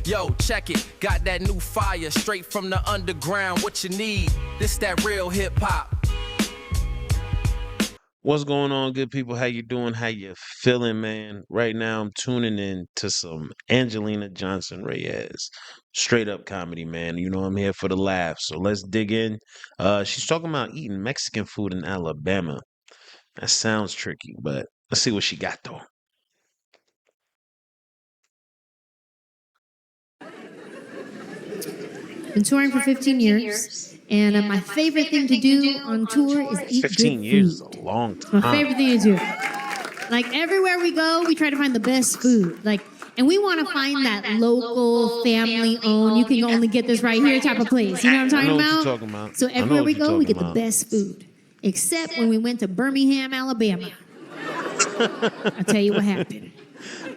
Yo, check it, got that new fire straight from the underground. What you need? This that real hip hop. What's going on, good people? How you doing? How you feeling, man? Right now, I'm tuning in to some Angelina Johnson Reyes, straight up comedy, man. You know I'm here for the laugh, so let's dig in. She's talking about eating Mexican food in Alabama. That sounds tricky, but let's see what she got though. Been touring for 15 years, and my favorite thing to do on tour is eat 15 good years is food. a long It's my time. favorite thing to do. Like everywhere we go, we try to find the best food. And we want to find that local, family-owned. You can only get this right here type of place. You know what I'm I know talking what about? you're talking about. So I know everywhere what we you're go, we talking get the about. best food. Except when we went to Birmingham, Alabama. I'll tell you what happened.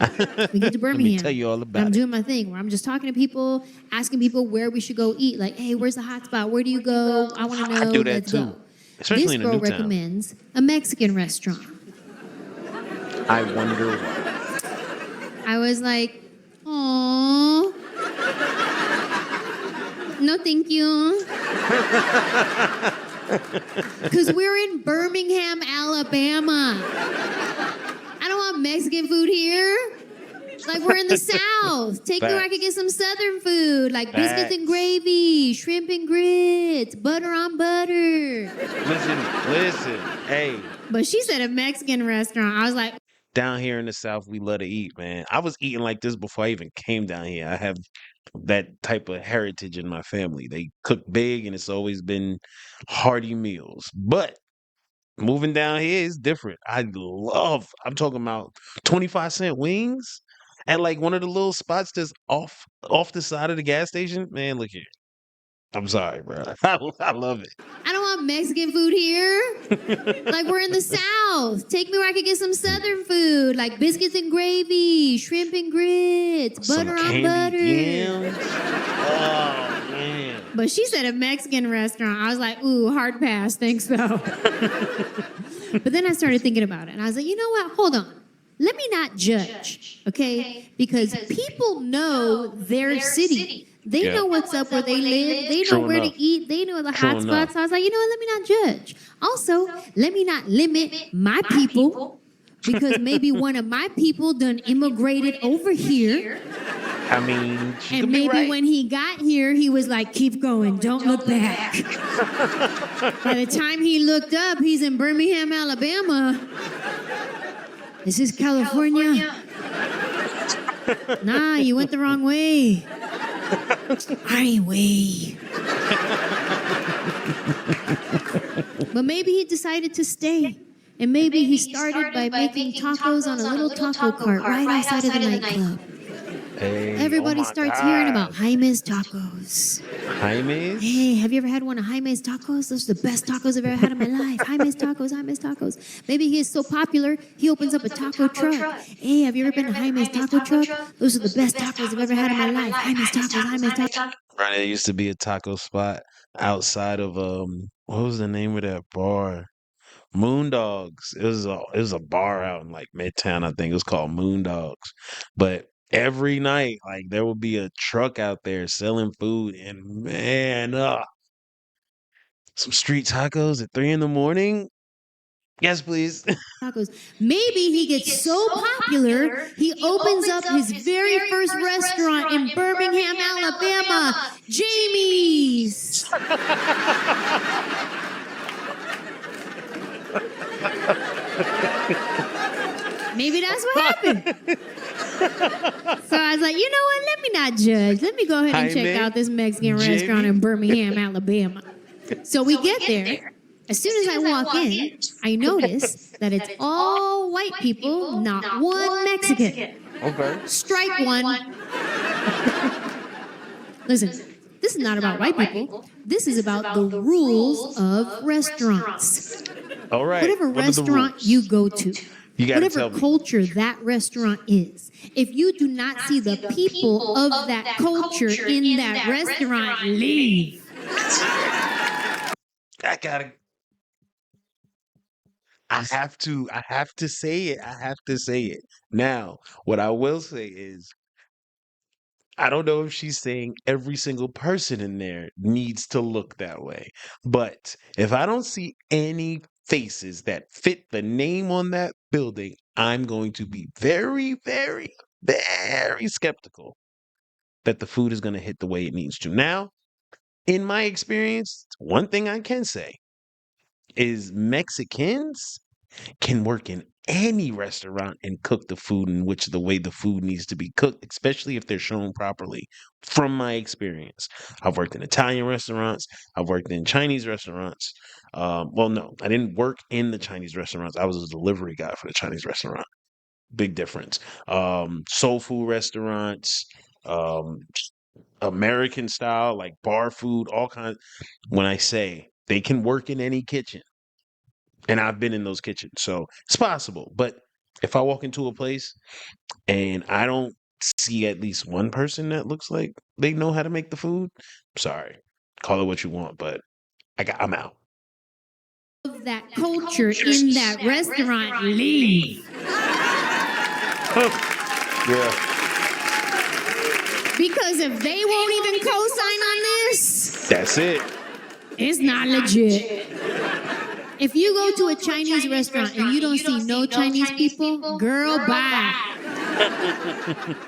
We get to Let me Birmingham. tell you all and about I'm it. doing my thing where I'm just talking to people, asking people where we should go eat. Like, hey, where's the hot spot? Where do you go? I want to know. I do that Let's too, go. especially This in a girl new town. recommends a Mexican restaurant. I wonder why. I was like, oh, no, thank you. Because we're in Birmingham, Alabama. I don't want Mexican food here. Like, we're in the South. Take me where I could get some Southern food, like biscuits and gravy, shrimp and grits, butter on butter. Listen, hey. But she said a Mexican restaurant. I was like, Down here in the South, we love to eat, man. I was eating like this before I even came down here. I have that type of heritage in my family. They cook big, and it's always been hearty meals. But moving down here is different. I'm talking about 25-cent wings at like one of the little spots that's off the side of the gas station. Man, look here. I'm sorry, bro. I love it. I don't want Mexican food here. Like, we're in the South. Take me where I could get some Southern food, like biscuits and gravy, shrimp and grits, Some butter on candied butter. yams. Oh, man. But she said a Mexican restaurant. I was like, ooh, hard pass. Thanks, though. But then I started thinking about it, and I was like, you know what? Hold on. Let me not judge, okay? Because people know their city. They Yeah. know what's up where they live. They know True where enough. to eat. They know the True hot enough. spots. So I was like, you know what? Let me not judge. Also, let me not limit my people because maybe one of my people done immigrated over here. I mean, she And could be maybe right. when he got here, he was like, keep going, don't look back. By the time he looked up, he's in Birmingham, Alabama. Is this California? Nah, you went the wrong way. Anyway. But maybe he decided to stay. And maybe he started by making tacos on a little taco cart right outside of the nightclub. Hey, Everybody oh my starts God. hearing about Jaime's tacos. Jaime's? Hey, have you ever had one of Jaime's tacos? Those are the best tacos I've ever had in my life. Jaime's tacos, Jaime's tacos. Maybe he is so popular, he opens up a taco truck. Hey, have you ever been to Jaime's taco truck? Those are the best tacos I've ever had in my life. Jaime's tacos, Jaime's tacos. Right, there used to be a taco spot outside of what was the name of that bar? Moondogs. It was a bar out in like Midtown, I think. It was called Moondogs. But every night, like there would be a truck out there selling food, and man, some street tacos at 3 in the morning. Yes, please. Tacos. Maybe he gets so popular, he opens up his very first restaurant in Birmingham, Alabama, Jamie's. Maybe that's what happened. So I was like, you know what? Let me not judge. Let me go ahead and check Jaime, out this Mexican Jamie. restaurant in Birmingham, Alabama. So we get there. As soon as I walk in, I notice that it's all white people, not one Mexican. Okay. Strike one. Listen, this is not about white people. This is about the rules of restaurants. All right. Whatever What are the restaurant rules? you go to, You gotta whatever tell me. culture that restaurant is, if you do not see the people of that culture in that restaurant, leave. I gotta. I have to say it. I have to say it. Now, what I will say is I don't know if she's saying every single person in there needs to look that way. But if I don't see any faces that fit the name on that building, I'm going to be very, very, very skeptical that the food is going to hit the way it needs to. Now, in my experience, one thing I can say is Mexicans can work in any restaurant and cook the food in which the way the food needs to be cooked, especially if they're shown properly. From my experience, I've worked in Italian restaurants, I've worked in Chinese restaurants. Well, no, I didn't work in the Chinese restaurants. I was a delivery guy for the Chinese restaurant. Big difference. Soul food restaurants, um, American style, like bar food, all kinds. When I say they can work in any kitchen, and I've been in those kitchens, so it's possible. But if I walk into a place and I don't see at least one person that looks like they know how to make the food, sorry, call it what you want, but I'm out. Of that culture in that restaurant, leave. Yeah. Because if they won't even co-sign on this, That's it. it's not legit. If you go to a Chinese restaurant and you don't see no Chinese people, girl, bye.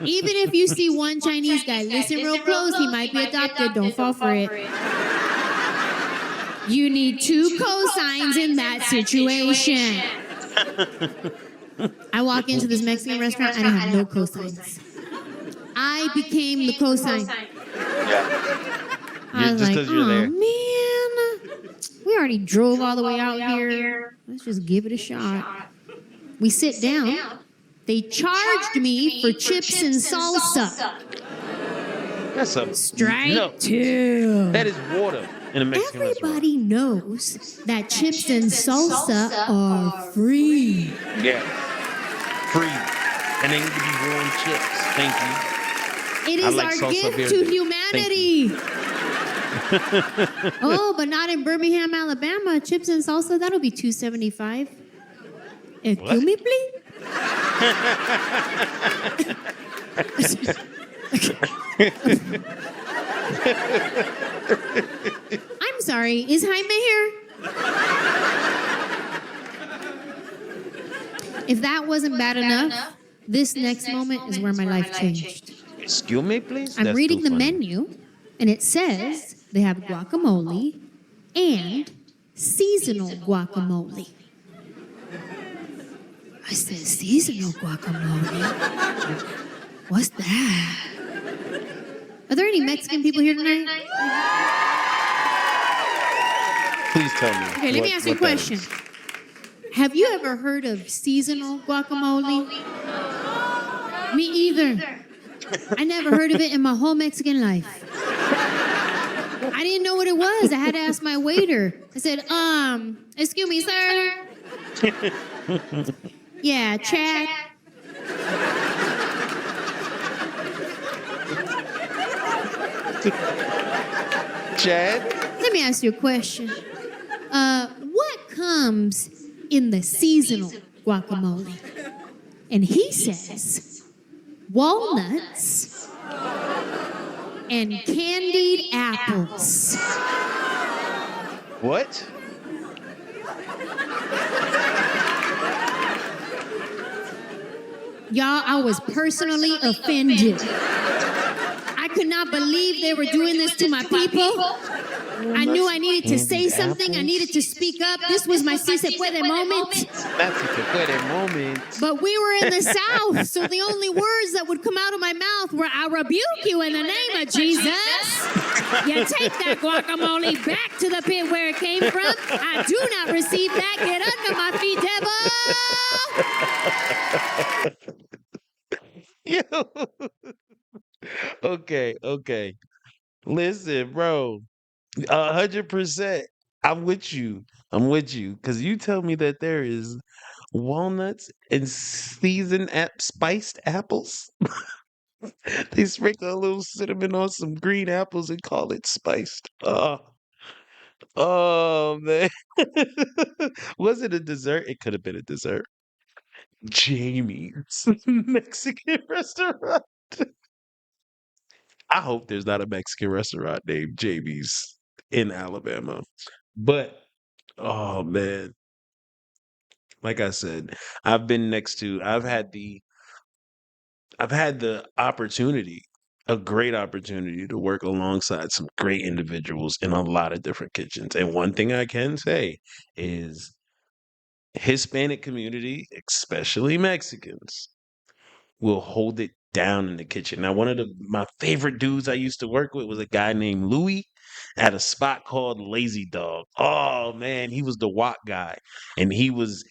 Even if you see one Chinese guy, listen real close, he might be adopted, don't fall for it. You need 2 cosigns in that situation. I walk into this Mexican restaurant, I don't have no cosigns. I became the cosign. I was Just like, 'cause you're there. man, we already drove all the way out here. Let's just give it a shot. We sit down. They charged me for chips and salsa. That's a Strike no. 2. That is water in a Mexican Everybody knows that chips and salsa are free. restaurant. Yeah. Free. And they need to be warm chips. Thank you. It I is like our salsa gift verde. to humanity. Oh, but not in Birmingham, Alabama. Chips and salsa, that'll be $2.75. Excuse me, please? I'm sorry, is Jaime here? If that wasn't bad enough, this next moment is where my life changed. Excuse me, please? I'm That's reading too the funny. menu, and it says they have guacamole and seasonal guacamole. I said, seasonal guacamole? What's that? Are there any Mexican people here tonight? Please tell me. Okay, let me ask you a question. Have you ever heard of seasonal guacamole? Me either. I never heard of it in my whole Mexican life. I didn't know what it was. I had to ask my waiter. I said, excuse me, sir. Yeah, Chad. Chad? Let me ask you a question. What comes in the seasonal guacamole? And he says, walnuts and candied apples. What? Y'all, I was personally offended. I could not believe they were doing this to my people. I knew I needed to say something. I needed to speak up. This was my si se puede moment. That's si se puede moment. But we were in the South, so the only words that would come out of my mouth were, I rebuke you in the name of Jesus. You take that guacamole back to the pit where it came from. I do not receive that. Get under my feet, devil. Yo. Okay. Listen, bro. 100%. I'm with you. Because you tell me that there is walnuts and spiced apples. They sprinkle a little cinnamon on some green apples and call it spiced. Oh man. Was it a dessert? It could have been a dessert. Jamie's Mexican restaurant. I hope there's not a Mexican restaurant named JB's in Alabama. But oh man, like I said, I've been next to I've had the opportunity, a great opportunity to work alongside some great individuals in a lot of different kitchens. And one thing I can say is Hispanic community, especially Mexicans, will hold it down in the kitchen. Now, one of my favorite dudes I used to work with was a guy named Louis at a spot called Lazy Dog. Oh man, he was the wok guy, and he was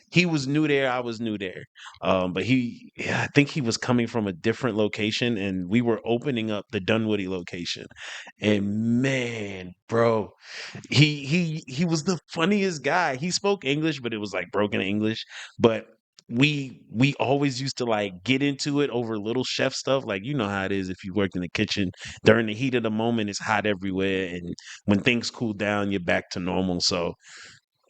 new there. I was new there, but I think he was coming from a different location, and we were opening up the Dunwoody location. And man, bro, he was the funniest guy. He spoke English, but it was like broken English. But we always used to like get into it over little chef stuff. Like you know how it is if you work in the kitchen during the heat of the moment, it's hot everywhere, and when things cool down, you're back to normal. So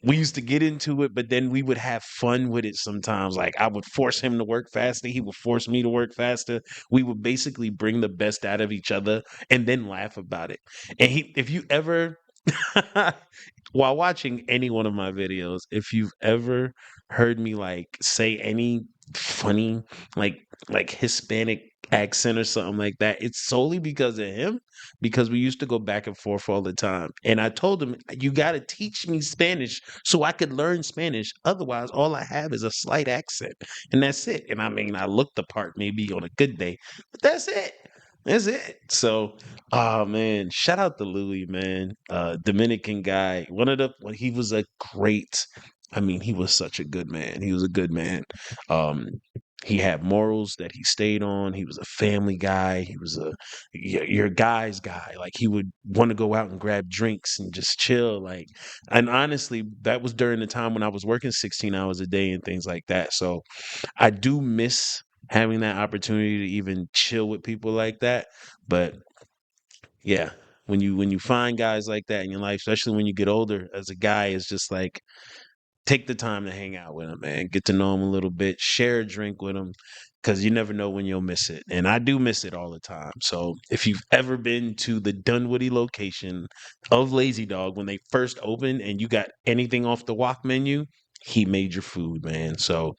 we used to get into it, but then we would have fun with it sometimes. Like I would force him to work faster, he would force me to work faster. We would basically bring the best out of each other and then laugh about it. And if you ever while watching any one of my videos, if you've ever heard me like say any funny like Hispanic accent or something like that, it's solely because of him, because we used to go back and forth all the time. And I told him, you got to teach me Spanish so I could learn Spanish. Otherwise, all I have is a slight accent, and that's it. And I mean, I look the part maybe on a good day, but that's it. That's it. So, oh man, shout out to Louis, man. Dominican guy. When he was a great, I mean, he was such a good man. He was a good man. Um, he had morals that he stayed on. He was a family guy. He was your guy's guy. Like he would want to go out and grab drinks and just chill. Like, and honestly, that was during the time when I was working 16 hours a day and things like that. So I do miss having that opportunity to even chill with people like that. But yeah, when you find guys like that in your life, especially when you get older, as a guy, it's just like take the time to hang out with him, man. Get to know him a little bit, share a drink with him, because you never know when you'll miss it. And I do miss it all the time. So if you've ever been to the Dunwoody location of Lazy Dog when they first opened and you got anything off the wok menu, he made your food, man. So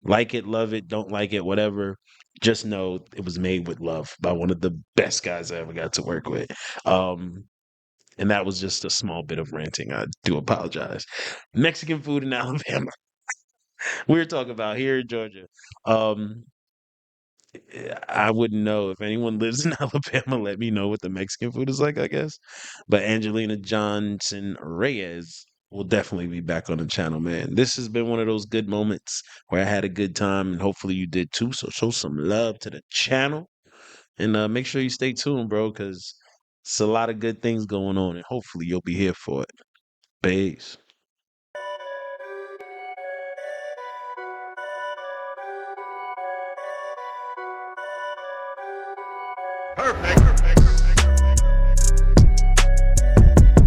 like it, love it, don't like it, whatever. Just know it was made with love by one of the best guys I ever got to work with. Um, and that was just a small bit of ranting. I do apologize. Mexican food in Alabama. We're talking about here in Georgia. Um, I wouldn't know if anyone lives in Alabama. Let me know what the Mexican food is like, I guess. But Angelina Johnson Reyes will definitely be back on the channel, man. This has been one of those good moments where I had a good time, and hopefully you did too. So show some love to the channel, and make sure you stay tuned, bro, because it's a lot of good things going on, and hopefully you'll be here for it. Peace. Perfect.